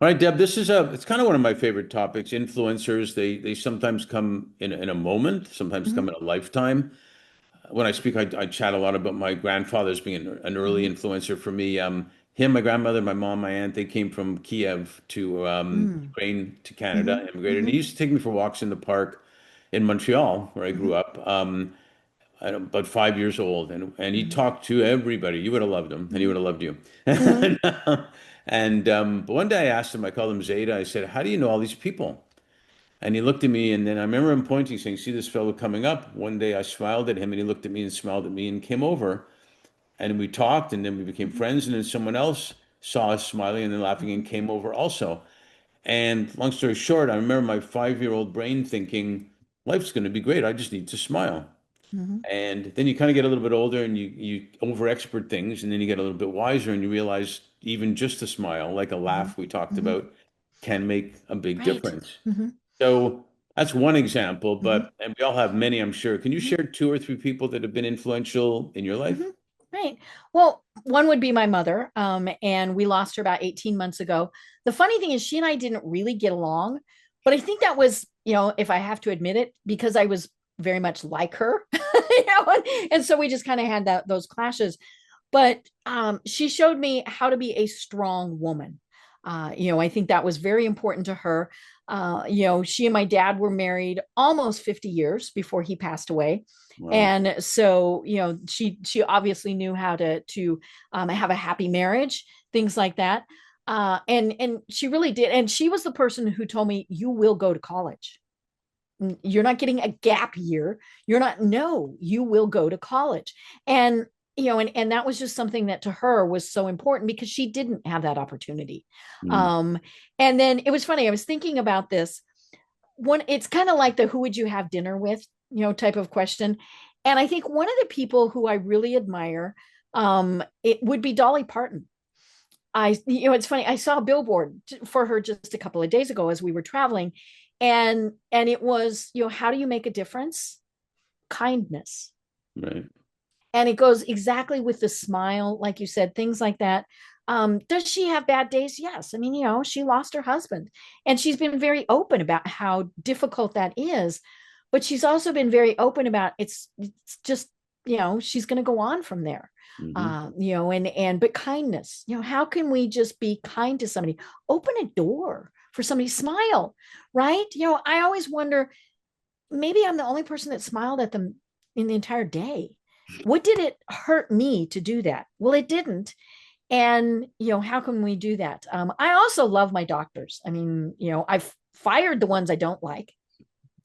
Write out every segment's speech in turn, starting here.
All right, Deb, it's kind of one of my favorite topics. Influencers, they sometimes come in a moment, sometimes Hmm. come in a lifetime. When I speak, I chat a lot about my grandfather's being an early Hmm. influencer for me. Him, my grandmother, my mom, my aunt, they came from Kiev to Hmm. Ukraine to Canada, Hmm. immigrated. And he Hmm. used to take me for walks in the park in Montreal, where I grew Hmm. up. About 5 years old, and he Hmm. talked to everybody. You would have loved him, and he would have loved you. Hmm. But one day I asked him, I called him Zeta. I said, "How do you know all these people?" And he looked at me, and then I remember him pointing, saying, "See this fellow coming up?" One day I smiled at him, and he looked at me and smiled at me and came over, and we talked, and then we became friends. And then someone else saw us smiling and then laughing and came over also. And long story short, I remember my 5-year-old brain thinking, "Life's going to be great. I just need to smile." Hmm. And then you kind of get a little bit older and you over expert things, and then you get a little bit wiser and you realize even just a smile, like a Hmm. laugh we talked Hmm. about, can make a big Right. difference. Hmm. So that's one example, Hmm. and we all have many, I'm sure. Can you Hmm. share two or three people that have been influential in your life? Hmm. Right. Well, one would be my mother, and we lost her about 18 months ago. The funny thing is, she and I didn't really get along, but I think that was, if I have to admit it, because I was very much like her, and so we just kind of had those clashes. But she showed me how to be a strong woman. I think that was very important to her. She and my dad were married almost 50 years before he passed away. Wow. And so, she obviously knew how to have a happy marriage, things like that. And she really did. And she was the person who told me, "You will go to college. You're not getting a gap year. You're not, no, you will go to college." And and that was just something that to her was so important because she didn't have that opportunity. Mm. um and then it was funny, I was thinking about this one. It's kind of like the who would you have dinner with, type of question. And I think one of the people who I really admire, it would be Dolly Parton. It's funny. I saw a billboard for her just a couple of days ago as we were traveling, and it was, how do you make a difference? Kindness. Right. And it goes exactly with the smile, like you said, things like that. Does she have bad days? Yes. I mean, she lost her husband, and she's been very open about how difficult that is. But she's also been very open about it's just, she's going to go on from there. Hmm. And but kindness, how can we just be kind to somebody? Open a door for somebody, smile, right? I always wonder, maybe I'm the only person that smiled at them in the entire day. What did it hurt me to do that? Well, it didn't. And, how can we do that? I also love my doctors. I mean, I've fired the ones I don't like,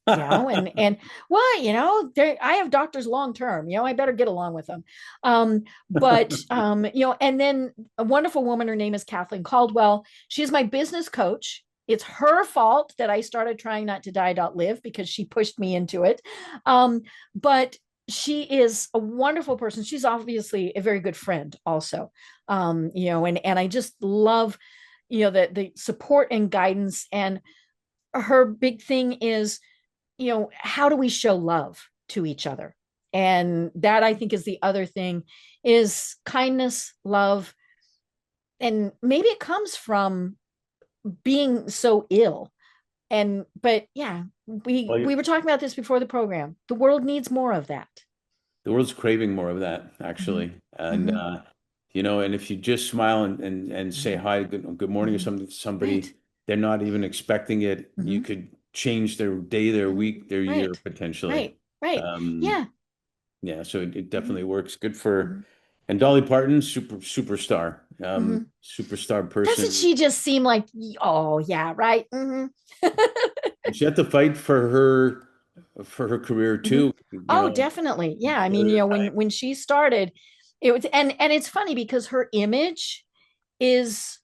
and well, I have doctors long term, I better get along with them. And then a wonderful woman, her name is Kathleen Caldwell. She's my business coach. It's her fault that I started trying not to die.live because she pushed me into it. But she is a wonderful person. She's obviously a very good friend also. And I just love, the support and guidance. And her big thing is, how do we show love to each other? And that, I think, is the other thing, is kindness, love. And maybe it comes from being so ill. And but yeah, we Well, we were talking about this before the program. The world needs more of that. the world's craving more of that, Hmm. actually. And Hmm. and if you just smile and say Hmm. hi, good morning or Hmm. something to somebody, Right. they're not even expecting it. You Hmm. could change their day, their Hmm. week, their year Right. potentially. Right. Right. Um, Yeah. yeah, so it Hmm. definitely works. Good for Hmm. and Dolly Parton, superstar, Hmm. superstar Doesn't person. she just seem like, oh yeah, right? Hmm. And she had to fight for her career Hmm. too. Oh, definitely. Yeah. I mean, Stereotype. when she started, it was, and it's funny because her image is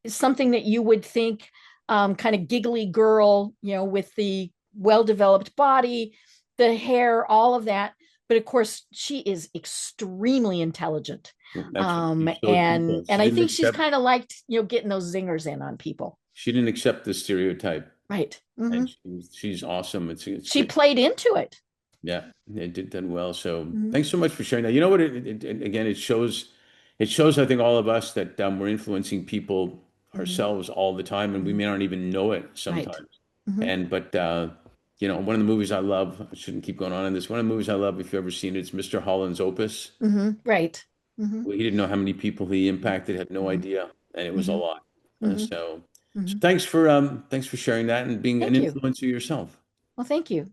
something that you would think, kind of giggly girl, with the well-developed body, the hair, all of that. But of course, she is extremely intelligent. That's what she showed people. And I think she's kind of liked, getting those zingers in on people. She didn't accept the stereotype, Right. and Hmm. she's awesome. It's She great. played into it. Yeah, it did done well. So Hmm. thanks so much for sharing that. You know what? Again, it shows I think all of us that we're influencing people Mhm. ourselves all the time, and we Mhm. may not even know it Right. sometimes. Mhm. And but one of the movies I love, I shouldn't keep going on in this. One of the movies I love, if you've ever seen it, it's Mr. Holland's Opus. Mhm. Right. Mhm. Well, he didn't know how many people he impacted, had no Mhm. idea, and it was a Mhm. lot. Mhm. So Mhm. thanks for sharing that and being an Thank you. influencer yourself. Well, thank you.